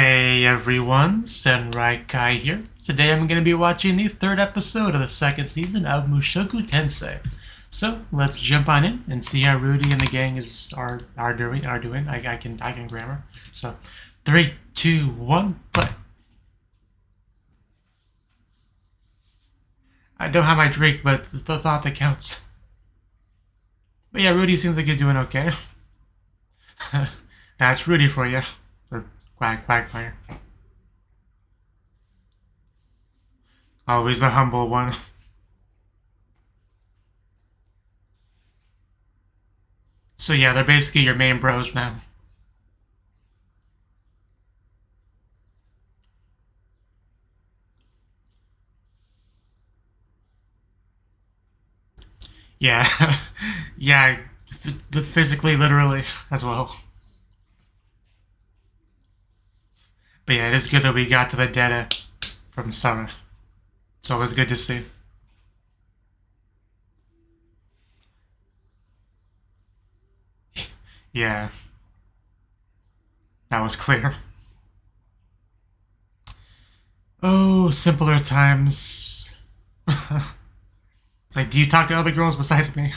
Hey everyone, Senrai Kai here. Today I'm going to be watching the third episode of the second season of Mushoku Tensei. So let's jump on in and see how Rudy and the gang are doing. I can grammar. So 3, 2, 1, play. I don't have my drink, but it's the thought that counts. But yeah, Rudy seems like he's doing okay. That's Rudy for you. Or quagmire. Always the humble one. So yeah, they're basically your main bros now. Yeah. Yeah, physically, literally, as well. But yeah, it is good that we got to the data from Sarah. So it was good to see. Yeah, that was clear. Oh, simpler times. It's like, do you talk to other girls besides me?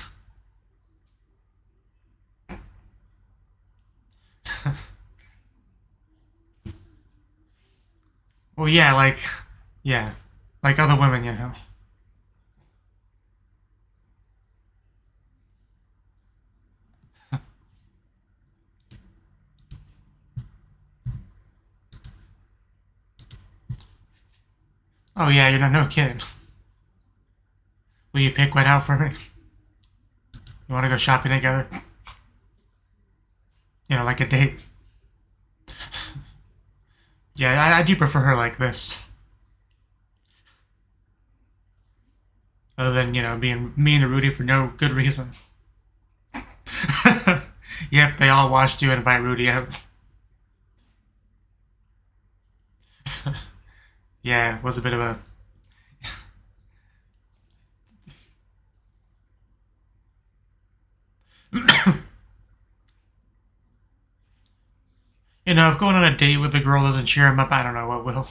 Well, yeah, like other women, you know. Oh yeah, you're not no kidding. Will you pick one out for me? You want to go shopping together? You know, like a date. Yeah, I do prefer her like this. Other than, you know, being mean to Rudy for no good reason. Yep, they all watched you invite Rudy out. Yeah, it was a bit of a... You know, if going on a date with a girl doesn't cheer him up, I don't know what will.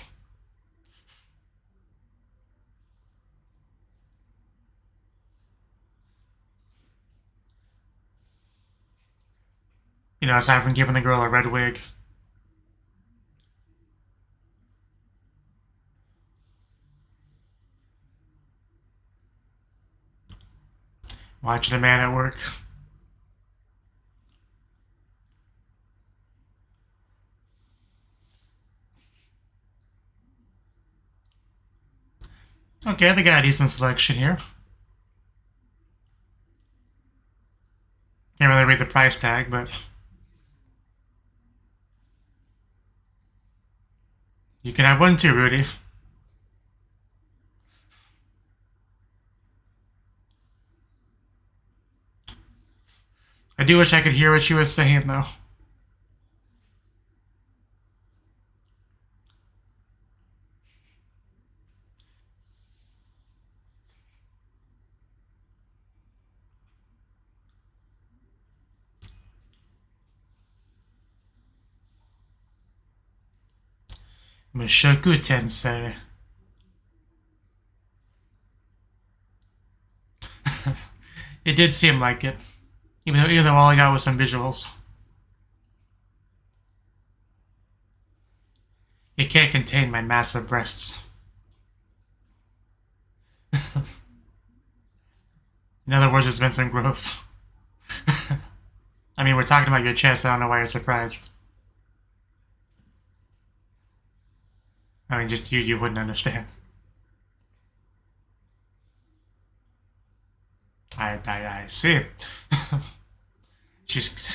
You know, aside from giving the girl a red wig. Watching a man at work. Okay, they got a decent selection here. Can't really read the price tag, but... You can have one too, Rudy. I do wish I could hear what she was saying, though. Mushoku Tensei. It did seem like it. Even though all I got was some visuals. It can't contain my massive breasts. In other words, there's been some growth. I mean, we're talking about your chest. I don't know why you're surprised. I mean, just you wouldn't understand. I see. She's...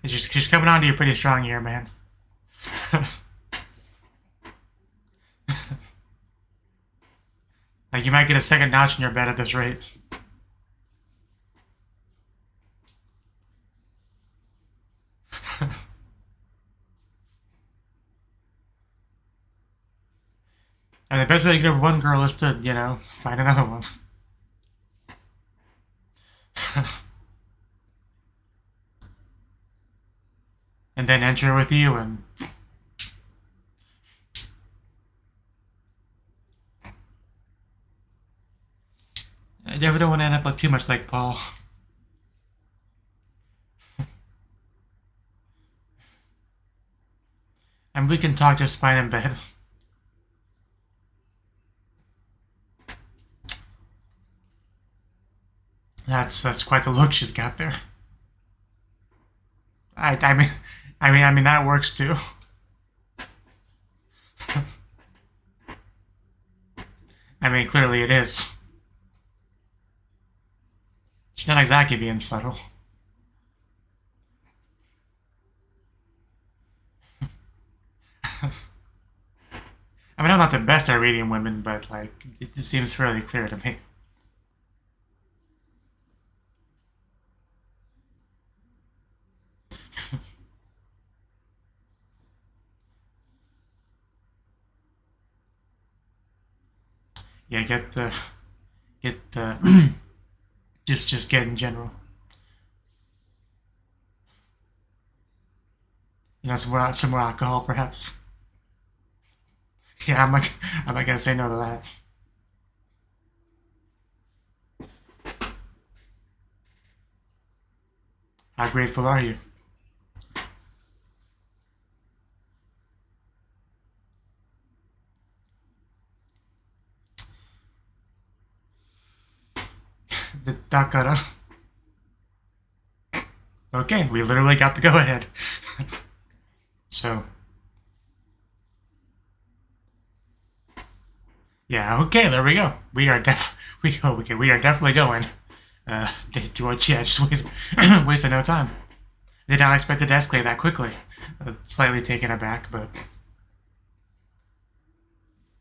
she's coming on to you pretty strong here, man. Like, you might get a second notch in your bed at this rate. And the best way to get over one girl is to, you know, find another one. And then enter with you and... I never don't want to end up like too much like Paul. And we can talk just fine in bed. That's quite the look she's got there. I mean that works too. I mean, clearly it is. She's not exactly being subtle. I mean, I'm not the best at reading women, but, like, it just seems fairly clear to me. Yeah, get the... just get in general. You know, some more alcohol, perhaps. Yeah, I'm not gonna say no to that. How grateful are you? The Dakara. Okay, we literally got the go-ahead. So... yeah, okay, there we go. We are definitely going. Just wasting no time. Did not expect it to escalate that quickly. Slightly taken aback, but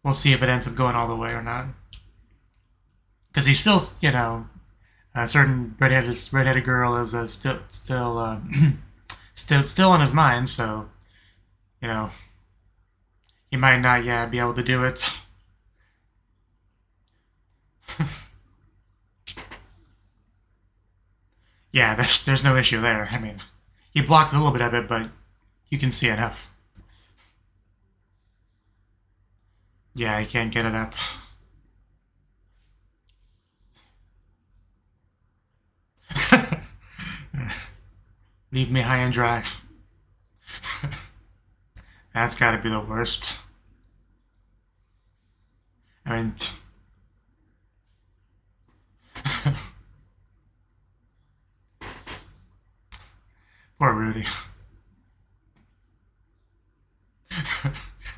we'll see if it ends up going all the way or not. Because he's still, you know, a certain redheaded girl is still on his mind. So, you know, he might not be able to do it. Yeah, there's no issue there. I mean, he blocks a little bit of it, but you can see enough. Yeah, I can't get it up. Leave me high and dry. That's gotta be the worst. I mean... poor Rudy.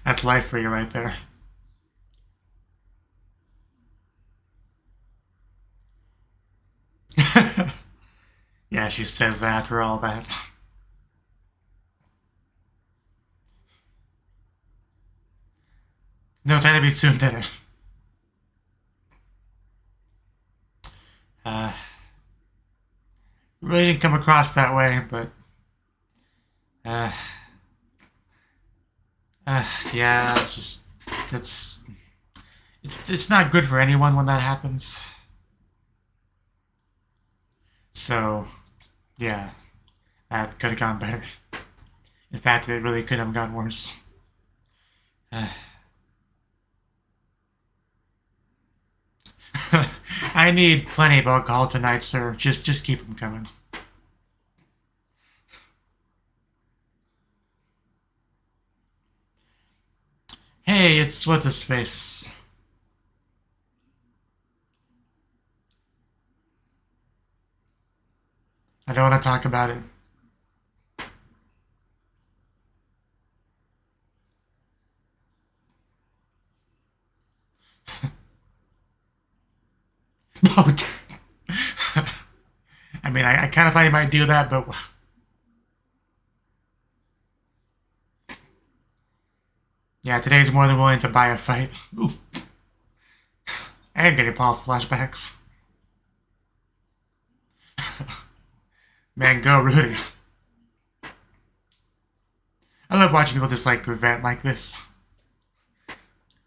That's life for you right there. Yeah, she says that after all that. No time to be soon dinner. Really didn't come across that way, but yeah, it's not good for anyone when that happens. So, yeah, that could have gone better. In fact, it really could have gone worse. I need plenty of alcohol tonight, sir. Just keep them coming. Hey, it's what's his face. I don't want to talk about it. I mean, I kind of thought he might do that, but... yeah, today's more than willing to buy a fight. Ooh. I am getting Paul flashbacks. Man, go Rudy. I love watching people just like vent like this.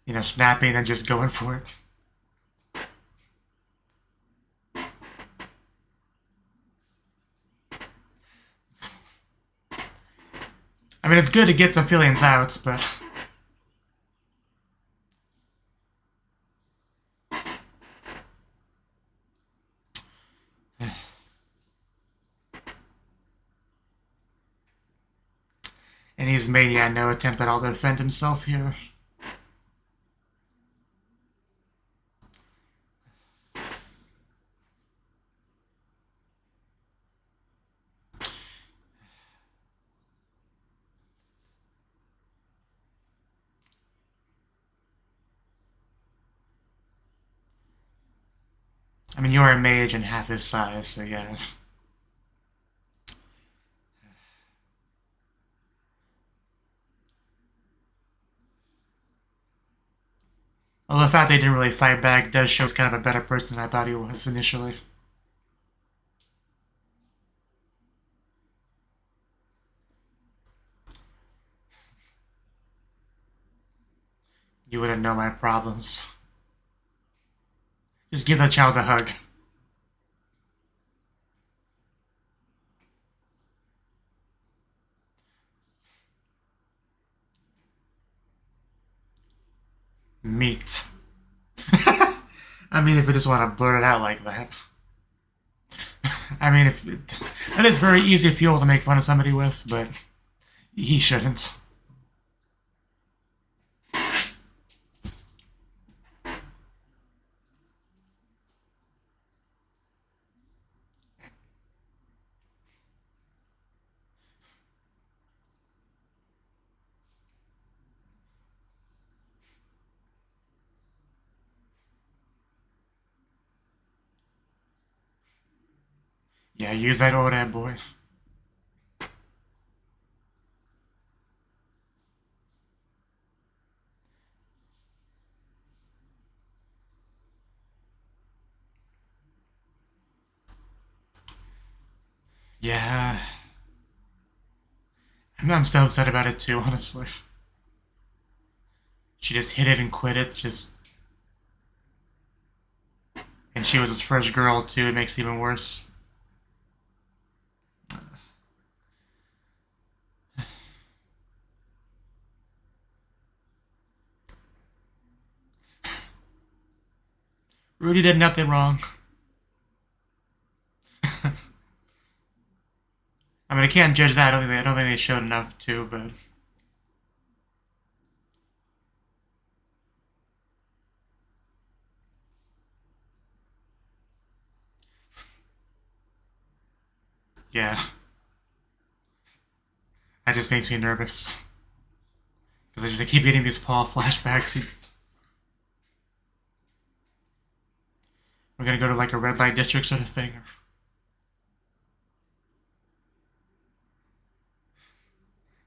You know, snapping and just going for it. I mean, it's good to get some feelings out, but... And he's made, no attempt at all to defend himself here. I mean, you're a mage and half his size, so yeah. Although the fact they didn't really fight back does show he's kind of a better person than I thought he was initially. You wouldn't know my problems. Just give that child a hug. Meat. I mean, if you just want to blurt it out like that. I mean, that is very easy fuel to make fun of somebody with, but he shouldn't. Yeah, use that old ad boy. Yeah. I'm so upset about it too, honestly. She just hit it and quit it, just... And she was his first girl too, it makes it even worse. Rudy did nothing wrong. I mean, I can't judge that. I don't think they showed enough too, but... Yeah. That just makes me nervous. Because I keep getting these Paul flashbacks. We're gonna go to like a red light district sort of thing.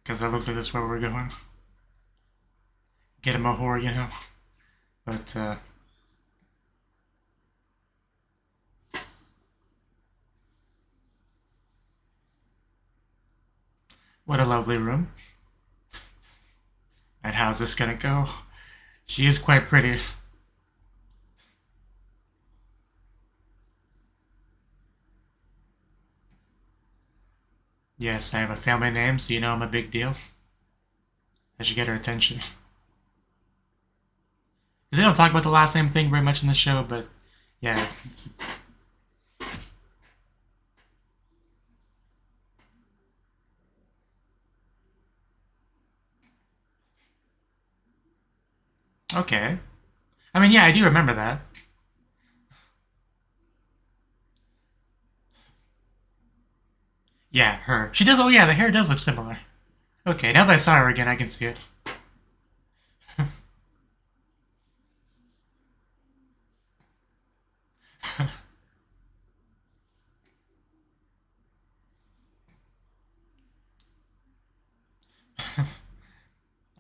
Because that looks like that's where we're going. Get him a whore, you know. But, what a lovely room. And how's this gonna go? She is quite pretty. Yes, I have a family name, so you know I'm a big deal. I should get her attention. Because they don't talk about the last name thing very much in the show, but yeah. Okay. I mean, yeah, I do remember that. Yeah, her. She does, oh yeah, the hair does look similar. Okay, now that I saw her again, I can see it.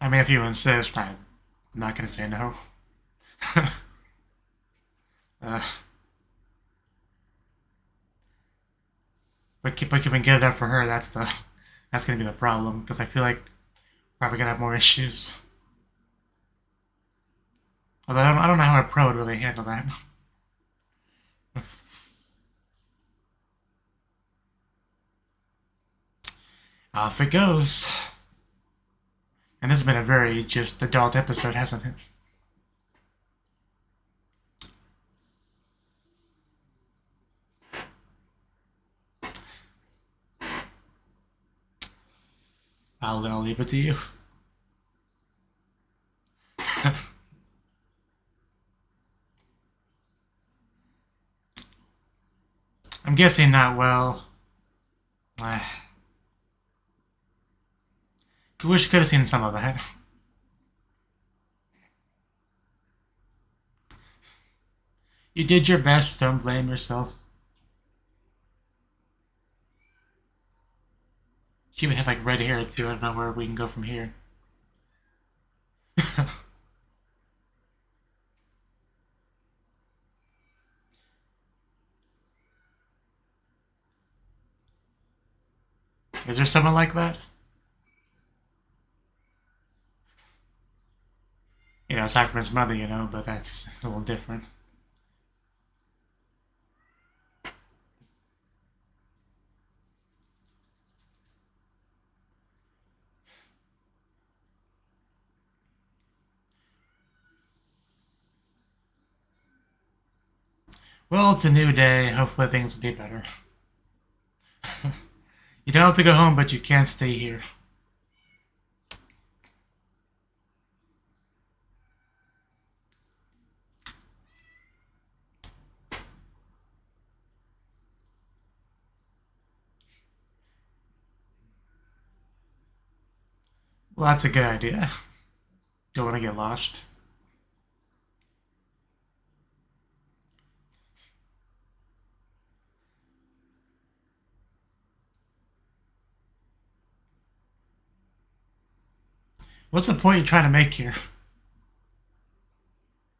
I mean, if you insist, I'm not gonna say no. uh, but if we can get it up for her, that's gonna be the problem, because I feel like we're probably gonna have more issues. Although I don't know how a pro would really handle that. Off it goes. And this has been a very just adult episode, hasn't it? I'll leave it to you. I'm guessing not well. Wish could have seen some of that. You did your best, don't blame yourself. She even had like red hair too, I don't know where we can go from here. Is there someone like that? You know, aside from his mother, you know, but that's a little different. Well, it's a new day. Hopefully things will be better. You don't have to go home, but you can't stay here. Well, that's a good idea. Don't want to get lost. What's the point you're trying to make here?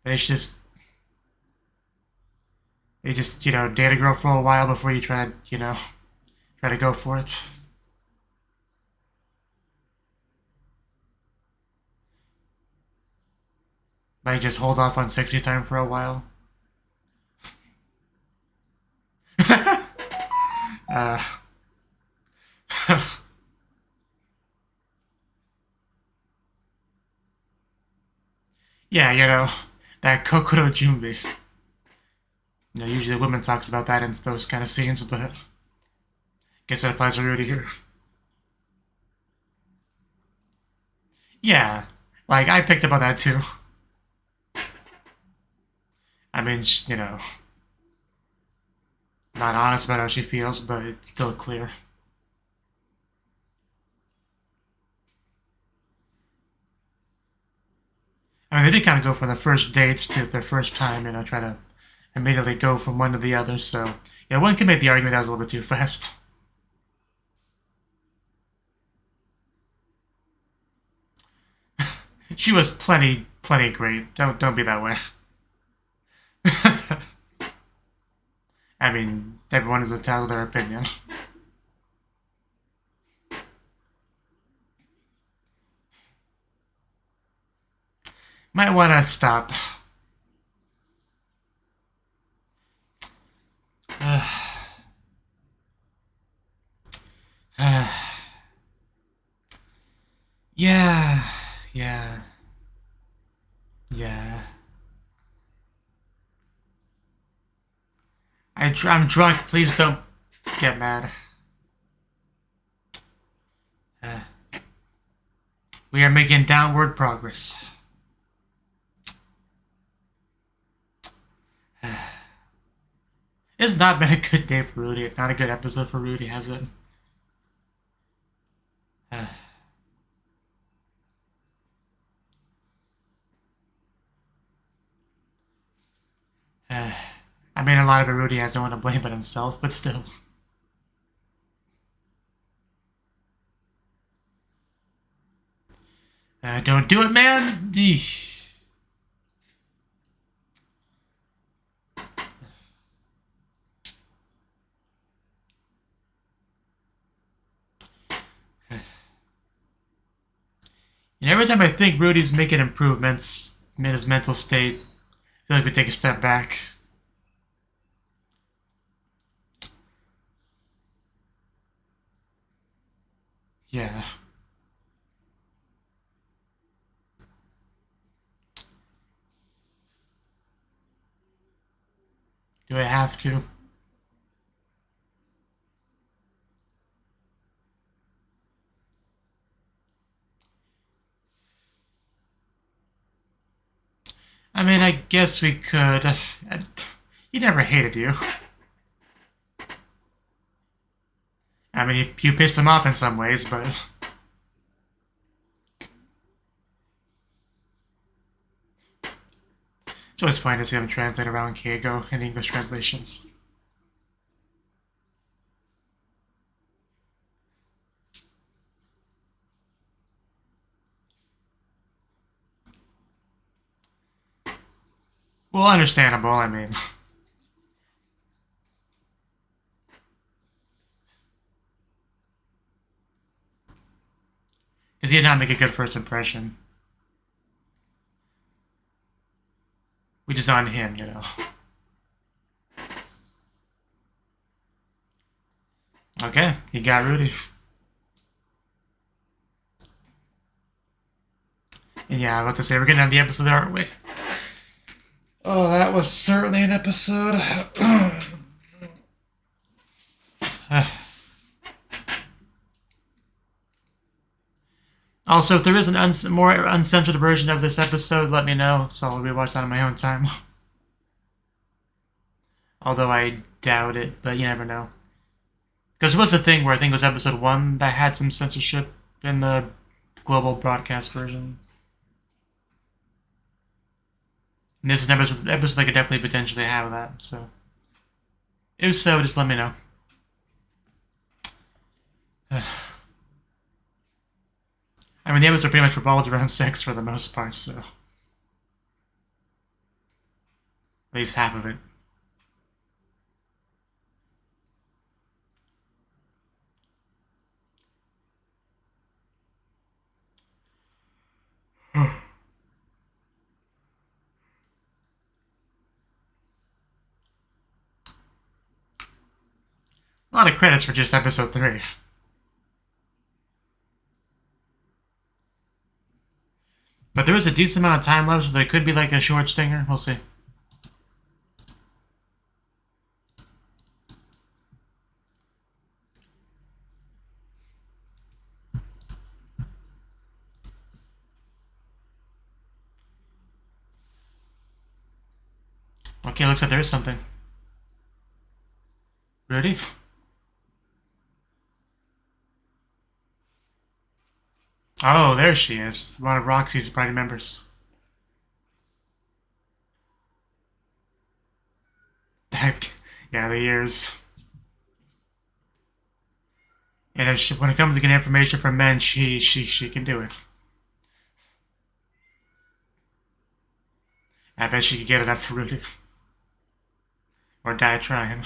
They just, you know, date a girl for a while before you try to, you know, try to go for it. Like, just hold off on sexy time for a while. uh, yeah, you know, that kokoro junbi. You know, usually women talks about that in those kind of scenes, but I guess that applies to Rudy here. Yeah, like, I picked up on that too. I mean, you know, not honest about how she feels, but it's still clear. I mean, they did kind of go from the first dates to their first time, you know, try to immediately go from one to the other, so yeah, one could make the argument that was a little bit too fast. She was plenty great. Don't be that way. I mean, everyone is entitled to their opinion. Might wanna stop. Yeah, yeah, yeah. I'm drunk. Please don't get mad. We are making downward progress. It's not been a good day for Rudy. Not a good episode for Rudy, has it? I mean, a lot of it Rudy has no one to blame but himself, but still. Don't do it, man! And every time I think Rudy's making improvements in his mental state, I feel like we take a step back. Yeah. Do I have to? I mean, I guess we could. He never hated you. I mean, you pissed him off in some ways, but... It's always fun to see them translate around Keigo in English translations. Well, understandable, I mean. Because he did not make a good first impression. We just on him, you know. Okay, he got Rudy. And yeah, I was about to say, we're gonna have the episode there, aren't we? Oh, that was certainly an episode. Also, if there is an more uncensored version of this episode, let me know, so I'll rewatch that on my own time. Although I doubt it, but you never know. Because it was a thing where I think it was episode 1 that had some censorship in the global broadcast version. And this is an episode that could definitely potentially have that, so... If so, just let me know. I mean, the episode pretty much revolved around sex for the most part, so... At least half of it. A lot of credits for just episode 3. But there was a decent amount of time left, so there could be like a short stinger. We'll see. Okay, looks like there is something. Ready? Oh, there she is. One of Roxy's party members. Heck, yeah, the years. And if when it comes to getting information from men, she can do it. I bet she could get enough for Rudy. Or die trying.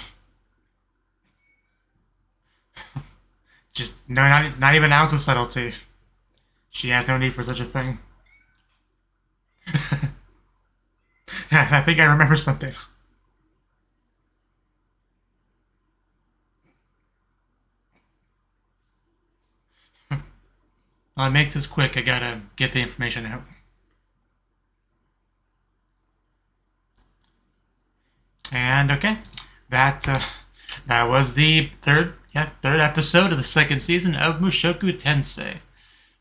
Just, no, not even an ounce of subtlety. She has no need for such a thing. I think I remember something. I'll make this quick. I gotta get the information out. And okay, that was the third episode of the second season of Mushoku Tensei.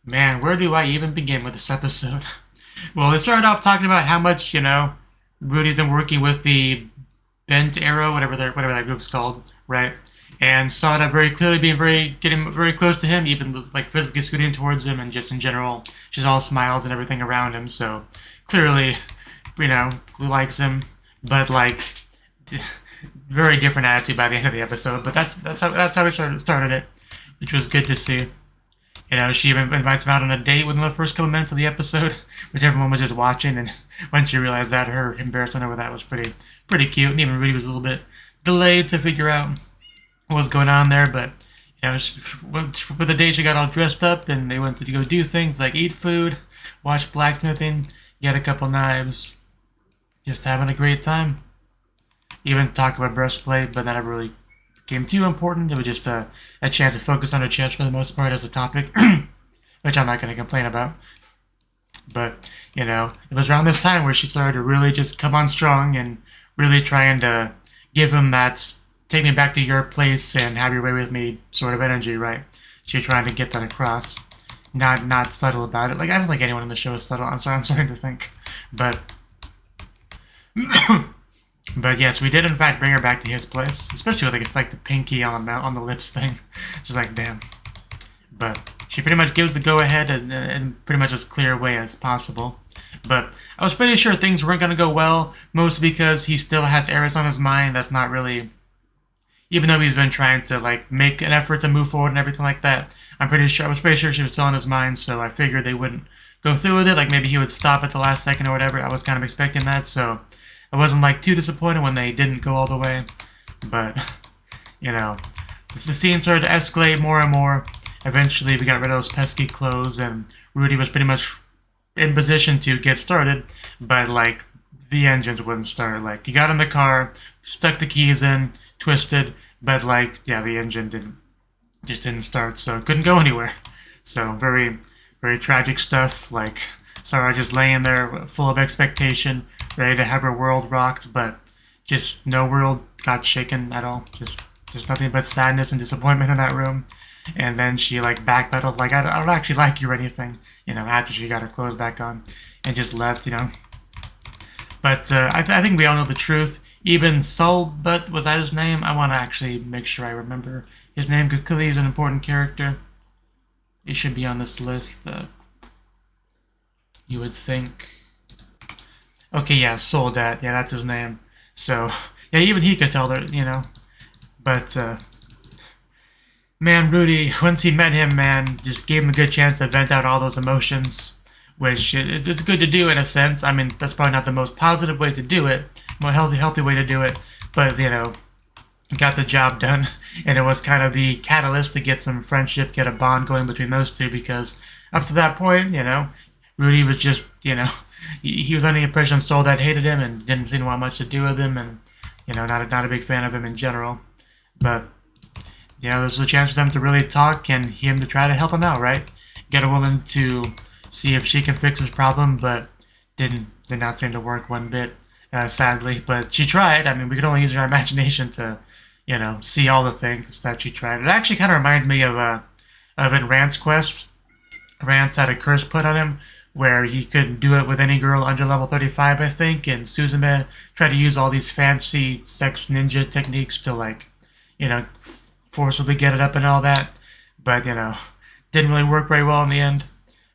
Man, where do I even begin with this episode? Well, it started off talking about how much, you know, Rudy's been working with the Bent Arrow, whatever that group's called, right? And saw that very clearly getting very close to him, even like physically scooting towards him, and just in general, she's all smiles and everything around him. So clearly, you know, likes him, but like very different attitude by the end of the episode. But that's how we started it, which was good to see. You know, she even invites him out on a date within the first couple minutes of the episode, which everyone was just watching, and when she realized that, her embarrassment over that was pretty cute, and even Rudy was a little bit delayed to figure out what was going on there, but, you know, for the day she got all dressed up, and they went to go do things like eat food, watch blacksmithing, get a couple knives, just having a great time. Even talk about breastplate, but that never really became too important. It was just a chance to focus on her chest for the most part as a topic, which I'm not going to complain about. But, you know, it was around this time where she started to really just come on strong and really trying to give him that take me back to your place and have your way with me sort of energy, right? She's trying to get that across. Not subtle about it. Like, I don't think anyone in the show is subtle. I'm starting to think. But but yes, we did in fact bring her back to his place, especially with like the pinky on the lips thing. She's like, damn. But she pretty much gives the go-ahead in pretty much as clear a way as possible. But I was pretty sure things weren't going to go well, mostly because he still has Eris on his mind. That's not really... Even though he's been trying to, like, make an effort to move forward and everything like that, I was pretty sure she was still on his mind, so I figured they wouldn't go through with it. Like, maybe he would stop at the last second or whatever. I was kind of expecting that, so I wasn't, like, too disappointed when they didn't go all the way. But, you know, the scene started to escalate more and more. Eventually, we got rid of those pesky clothes, and Rudy was pretty much in position to get started, but, like, the engines wouldn't start. Like, he got in the car, stuck the keys in, twisted, but, like, yeah, the engine didn't start, so it couldn't go anywhere. So, very, very tragic stuff. Like, Sarah just laying there full of expectation, ready to have her world rocked, but just no world got shaken at all. Just nothing but sadness and disappointment in that room. And then she, like, backpedaled, like, I don't actually like you or anything, you know, after she got her clothes back on, and just left, you know. But I think we all know the truth. Even Sulbut, was that his name? I want to actually make sure I remember his name, because clearly he's an important character. He should be on this list, you would think. Okay, yeah, Soldat, yeah, that's his name. So, yeah, even he could tell that, you know. But, man, Rudy, once he met him, man, just gave him a good chance to vent out all those emotions, which it's good to do in a sense. I mean, that's probably not the most positive way to do it, more healthy way to do it, but, you know, got the job done, and it was kind of the catalyst to get some friendship, get a bond going between those two, because up to that point, you know, Rudy was just, you know, he was under the impression Soldat hated him and didn't seem to want much to do with him, and, you know, not a big fan of him in general, but... You know, this was a chance for them to really talk and him to try to help him out, right? Get a woman to see if she can fix his problem, but did not seem to work one bit, sadly. But she tried. I mean, we could only use our imagination to, you know, see all the things that she tried. It actually kind of reminds me of in Rant's quest. Rance had a curse put on him where he couldn't do it with any girl under level 35, I think, and Suzume tried to use all these fancy sex ninja techniques to, like, you know, forcibly get it up and all that, but, you know, didn't really work very well in the end,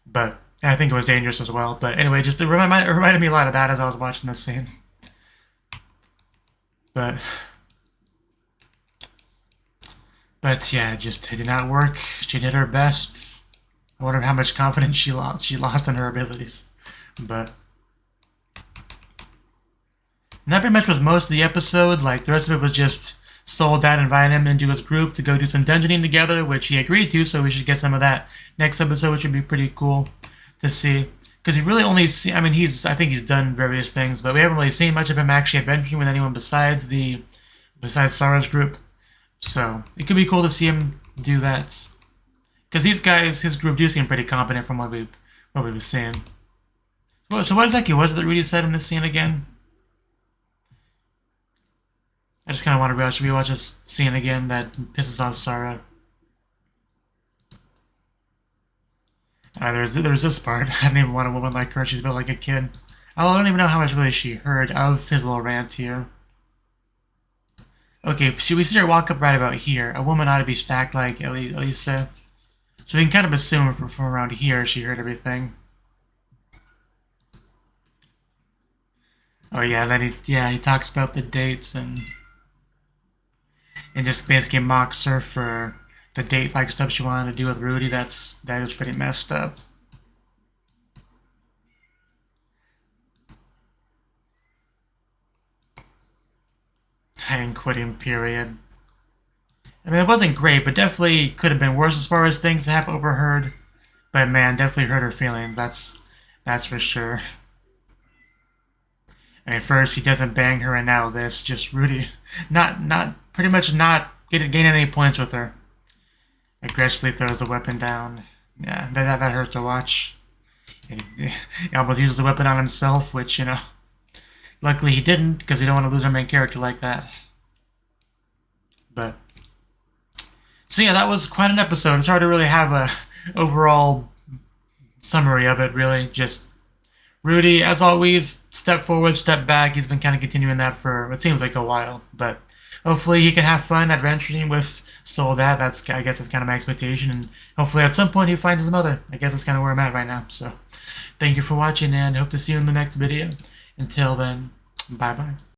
but I think it was dangerous as well. But anyway, just it reminded me a lot of that as I was watching this scene. But yeah, it did not work. She did her best. I wonder how much confidence she lost in her abilities. But and that pretty much was most of the episode. Like, the rest of it was just Soldat invited him into his group to go do some dungeoning together, which he agreed to, so we should get some of that next episode, which would be pretty cool to see. Because he really only I mean, I think he's done various things, but we haven't really seen much of him actually adventuring with anyone besides Sarah's group. So it could be cool to see him do that. Because these guys, his group, do seem pretty competent from what we've seen. So what exactly was it that Rudy said in this scene again? I just kind of want to rewatch this scene again that pisses off Sarah. There's this part. I don't even want a woman like her. She's built like a kid. I don't even know how much really she heard of his little rant here. Okay, so we see her walk up right about here. A woman ought to be stacked like Ellis. So we can kind of assume from around here she heard everything. Oh yeah, then he talks about the dates and just basically mocks her for the date-like stuff she wanted to do with Rudy. That is pretty messed up. I ain't quitting, period. I mean, it wasn't great, but definitely could have been worse as far as things that have overheard. But man, definitely hurt her feelings. That's for sure. I mean, first he doesn't bang her, and now this. Just Rudy, pretty much not gaining any points with her. Aggressively throws the weapon down. Yeah, that hurt to watch. And he almost uses the weapon on himself, which, you know, luckily he didn't, because we don't want to lose our main character like that. But so yeah, that was quite an episode. It's hard to really have a overall summary of it, really. Just Rudy, as always, step forward, step back. He's been kind of continuing that for what seems like a while, but hopefully he can have fun adventuring with Soldat. I guess that's kind of my expectation, and hopefully at some point he finds his mother. I guess that's kind of where I'm at right now. So thank you for watching, and hope to see you in the next video. Until then, bye-bye.